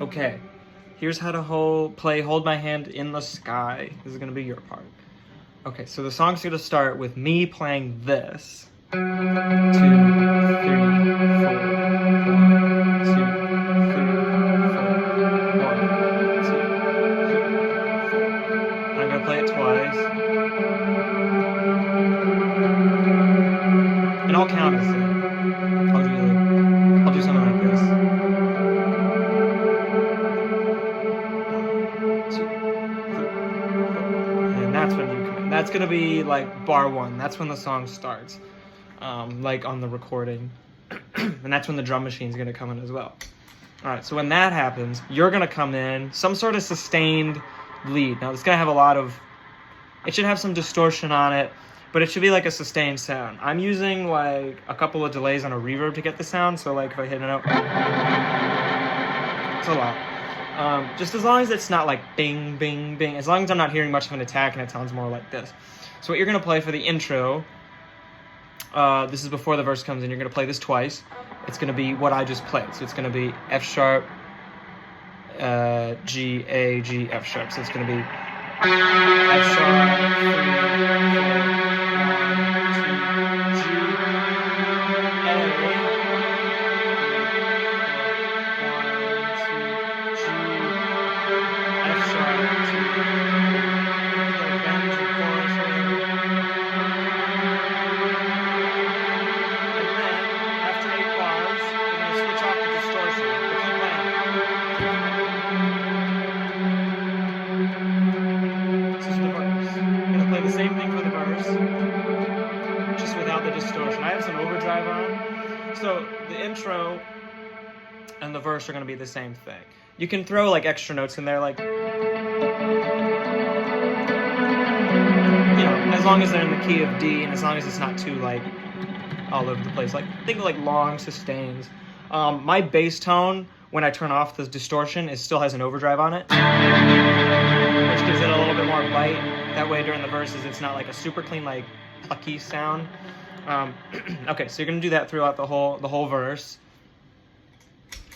Okay, here's how to play Hold My Hand in the Sky. This is gonna be your part. Okay, so the song's gonna start with me playing this. 2, 3, 4, 1, 2, 3, 4, 1, 2, 3, 4. I'm gonna play it twice. And I'll count as it. I'll do something like this. 1, 2, 3, 4. And that's when you come in. That's gonna be like bar 1. That's when the song starts. Like on the recording. And that's when the drum machine's gonna come in as well. Alright, so when that happens, you're gonna come in some sort of sustained lead. Now it's gonna have it should have some distortion on it, but it should be like a sustained sound. I'm using like a couple of delays on a reverb to get the sound, so like if I hit a note, it's a lot. Just as long as it's not like bing, bing, bing, as long as I'm not hearing much of an attack and it sounds more like this. So what you're gonna play for the intro, this is before the verse comes in, you're gonna play this twice. It's gonna be what I just played. So it's gonna be F sharp, G, A, G, F sharp. So it's gonna be F sharp, 3, 4, 1, 2, G, A, 3, 4, 1, 2, G, F sharp, 2, back to chorus here. And then, after 8 bars, we're going to switch off the distortion. But keep playing. This is the verse. I'm going to play the same thing for the verse, just without the distortion. I have some overdrive on. So the intro and the verse are going to be the same thing. You can throw like extra notes in there, like, as long as they're in the key of D, and as long as it's not too like all over the place. Like think of like long sustains. My bass tone, when I turn off the distortion, it still has an overdrive on it, which gives it a little bit more bite. That way during the verses it's not like a super clean, like plucky sound. Okay, so you're gonna do that throughout the whole verse.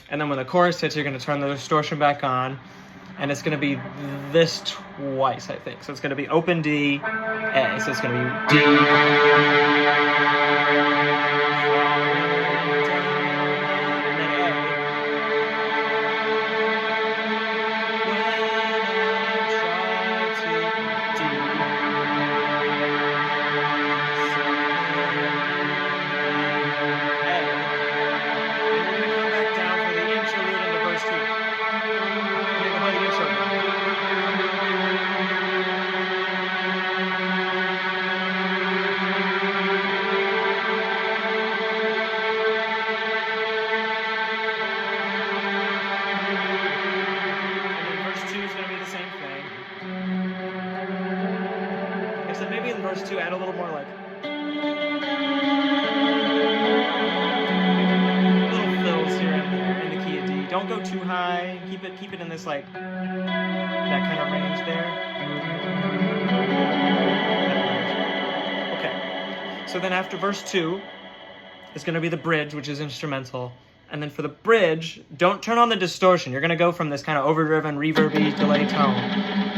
And then when the chorus hits, you're gonna turn the distortion back on, and it's gonna be this twice, I think. So it's gonna be open D, A. So it's gonna be D, and then A. Except maybe in verse 2 add a little more like little fills here and there in the key of D. Don't go too high. Keep it in this like that kind of range there. Okay. So then after verse 2 is going to be the bridge, which is instrumental. And then for the bridge, don't turn on the distortion. You're going to go from this kind of overdriven, reverby, delay tone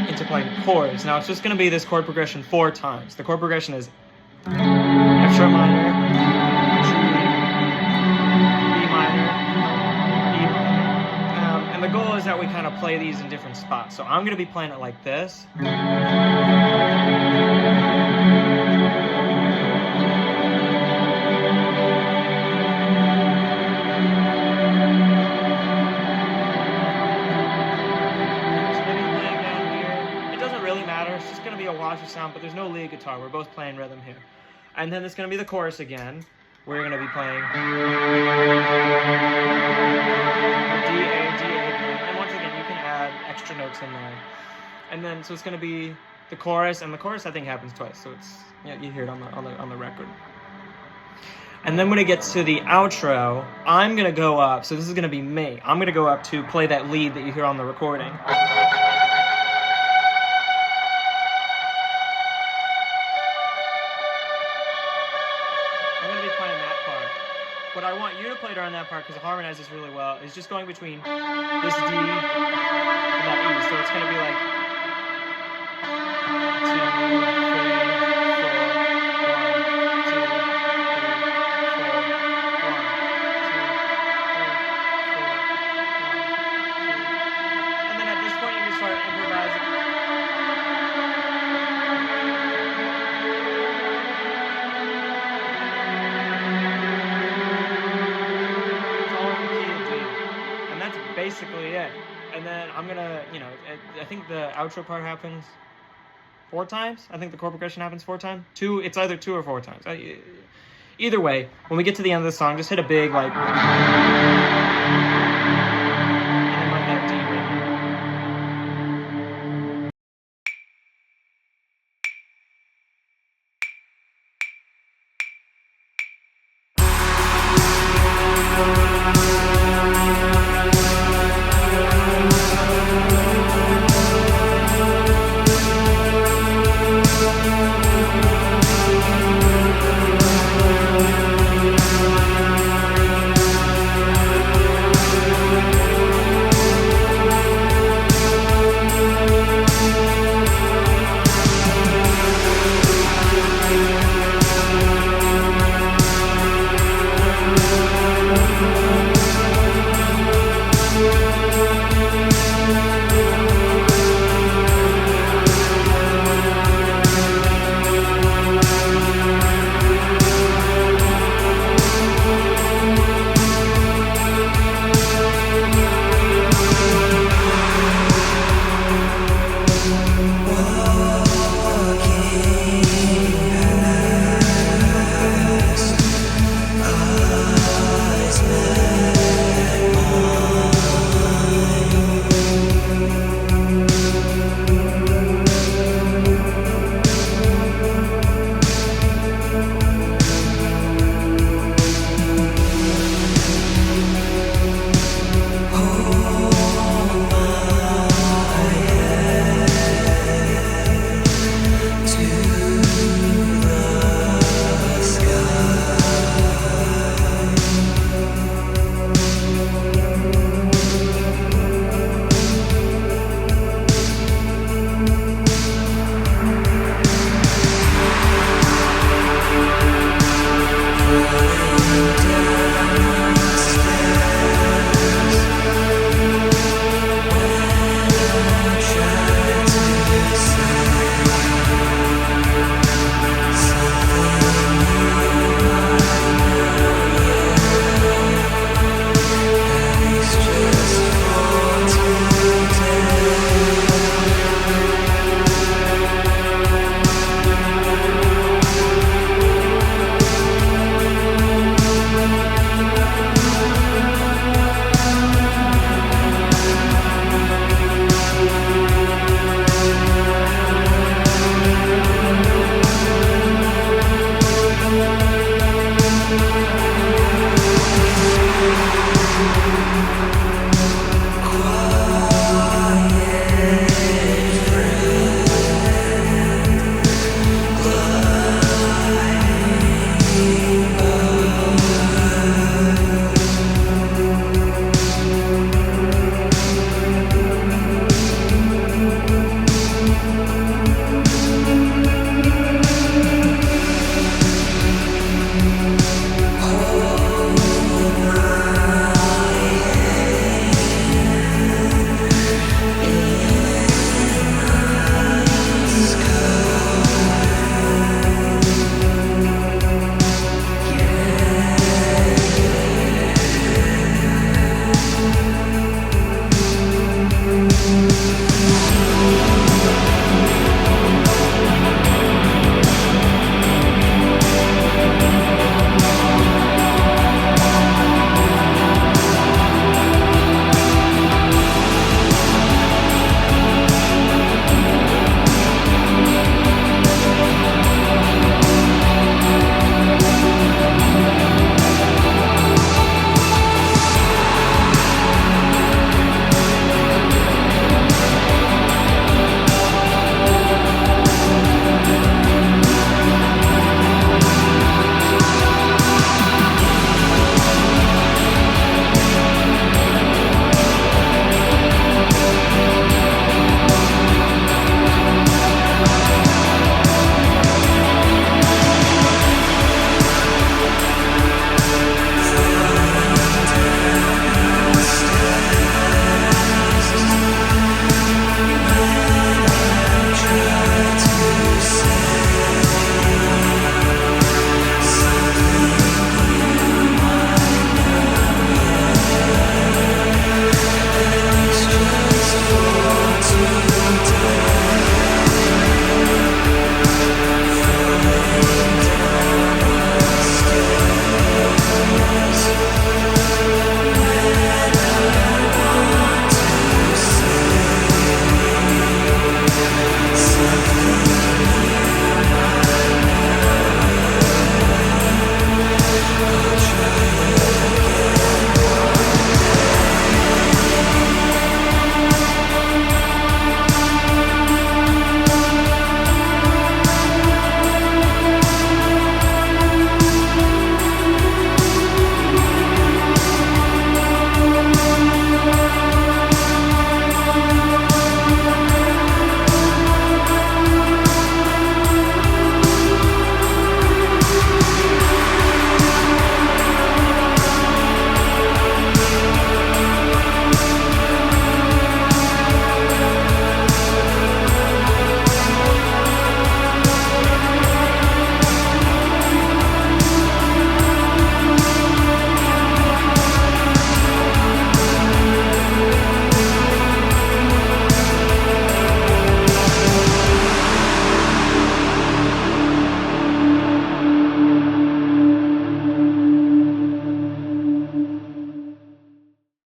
into playing chords. Now, it's just going to be this chord progression 4 times. The chord progression is F sharp minor, G, B minor, E minor. And the goal is that we kind of play these in different spots. So I'm going to be playing it like this. It's just going to be a washer sound, but there's no lead guitar. We're both playing rhythm here. And then it's going to be the chorus again. We're going to be playing D, A, D, A. And once again, you can add extra notes in there. And then, so it's going to be the chorus, and the chorus I think happens twice. So it's, you hear it on the record. And then when it gets to the outro, I'm going to go up. So this is going to be me. I'm going to go up to play that lead that you hear on the recording. What I want you to play during that that part because it harmonizes really well. Is just going between this D and that E. So it's gonna be like 2, 3, 4, 1, 2, 3, 4, 1, 2, 3, 4, 1, 2. And then at this point you can start improvising. Basically it. And then I'm gonna, I think the outro part happens 4 times. I think the chord progression happens 4 times. It's either 2 or 4 times. Either way, when we get to the end of the song, just hit a big, like...